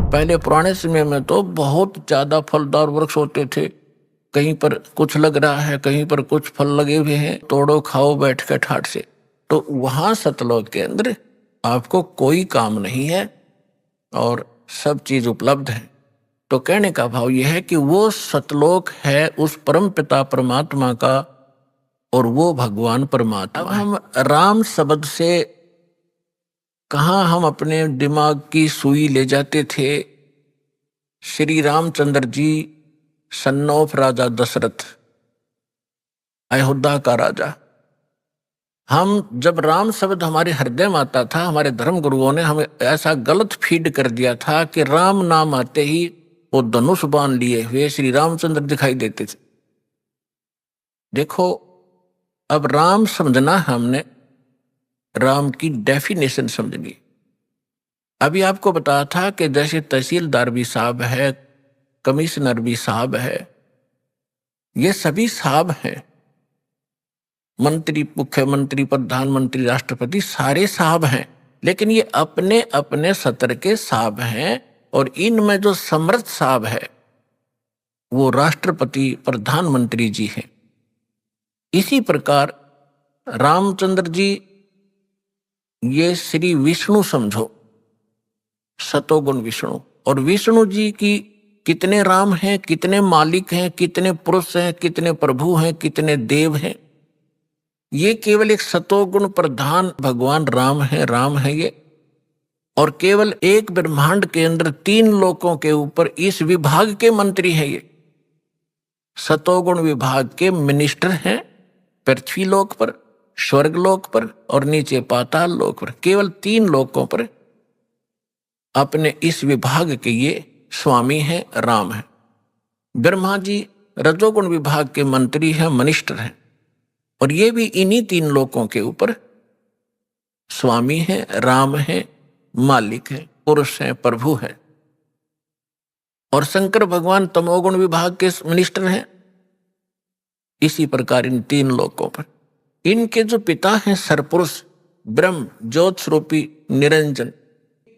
पहले पुराने समय में तो बहुत ज्यादा फलदार वृक्ष होते थे। कहीं पर कुछ लग रहा है, कहीं पर कुछ फल लगे हुए हैं, तोड़ो खाओ बैठ के ठाट से। तो वहां सतलोक के अंदर आपको कोई काम नहीं है और सब चीज उपलब्ध है। तो कहने का भाव यह है कि वो सतलोक है उस परम पिता परमात्मा का और वो भगवान परमात्मा। अब हम राम शब्द से कहाँ हम अपने दिमाग की सुई ले जाते थे। श्री रामचंद्र जी सन ऑफ राजा दशरथ, अयोध्या का राजा। हम जब राम शब्द हमारे हृदय में आता था, हमारे धर्म गुरुओं ने हमें ऐसा गलत फीड कर दिया था कि राम नाम आते ही वो धनुष बाण लिए हुए श्री रामचंद्र दिखाई देते थे। देखो, अब राम समझना हमने राम की डेफिनेशन समझनी। अभी आपको बताया था कि जैसे तहसीलदार भी साहब है, कमिश्नर भी साहब है, ये सभी साहब हैं। मंत्री, मुख्यमंत्री, प्रधानमंत्री, राष्ट्रपति सारे साहब हैं, लेकिन ये अपने अपने सत्र के साहब हैं। और इनमें जो समर्थ साहब है वो राष्ट्रपति, प्रधानमंत्री जी हैं। इसी प्रकार रामचंद्र जी ये श्री विष्णु समझो, सतोगुण विष्णु। और विष्णु जी की कितने राम हैं, कितने मालिक हैं, कितने पुरुष हैं, कितने प्रभु हैं, कितने देव हैं। ये केवल एक सतोगुण प्रधान भगवान राम है ये। और केवल एक ब्रह्मांड के अंदर 3 लोकों के ऊपर इस विभाग के मंत्री हैं ये। सतोगुण विभाग के मिनिस्टर हैं पृथ्वी लोक पर, स्वर्ग लोक पर और नीचे पाताल लोक पर। केवल 3 लोकों पर अपने इस विभाग के ये स्वामी हैं, राम हैं। ब्रह्मा जी रजोगुण विभाग के मंत्री हैं, मिनिस्टर हैं, और ये भी इन्हीं 3 लोकों के ऊपर स्वामी हैं, राम हैं, मालिक हैं, पुरुष हैं, प्रभु हैं। और शंकर भगवान तमोगुण विभाग के मिनिस्टर हैं। इसी प्रकार इन 3 लोकों पर इनके जो पिता हैं सरपुरुष ब्रह्म ज्योत स्वरूपी निरंजन,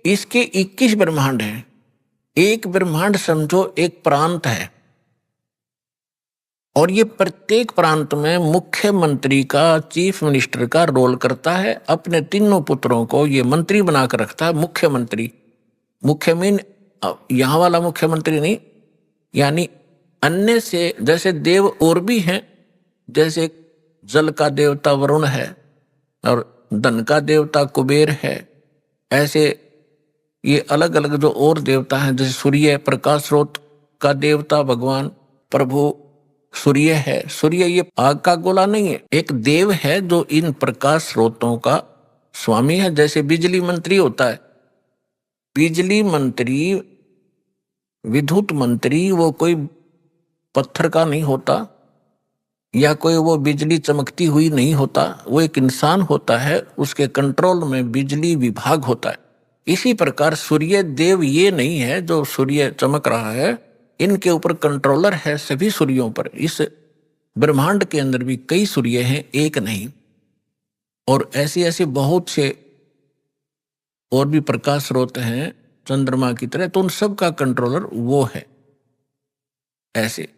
इसके 21 ब्रह्मांड हैं। एक ब्रह्मांड समझो एक प्रांत है, और ये प्रत्येक प्रांत में मुख्यमंत्री का, चीफ मिनिस्टर का रोल करता है। अपने 3 पुत्रों को ये मंत्री बनाकर रखता है। मुख्यमंत्री, मुख्य मीन यहाँ वाला मुख्यमंत्री नहीं, यानी अन्य से जैसे देव और भी हैं, जैसे जल का देवता वरुण है और धन का देवता कुबेर है। ऐसे ये अलग अलग जो और देवता हैं, जैसे सूर्य प्रकाश स्रोत का देवता भगवान प्रभु सूर्य है। सूर्य ये आग का गोला नहीं है, एक देव है जो इन प्रकाश स्रोतों का स्वामी है। जैसे बिजली मंत्री होता है, बिजली मंत्री, विद्युत मंत्री वो कोई पत्थर का नहीं होता, या कोई वो बिजली चमकती हुई नहीं होता, वो एक इंसान होता है, उसके कंट्रोल में बिजली विभाग होता है। इसी प्रकार सूर्य देव ये नहीं है जो सूर्य चमक रहा है, इनके ऊपर कंट्रोलर है सभी सूर्यों पर। इस ब्रह्मांड के अंदर भी कई सूर्य हैं, एक नहीं। और ऐसे ऐसे बहुत से और भी प्रकाश स्रोत हैं चंद्रमा की तरह, तो उन सब का कंट्रोलर वो है। ऐसे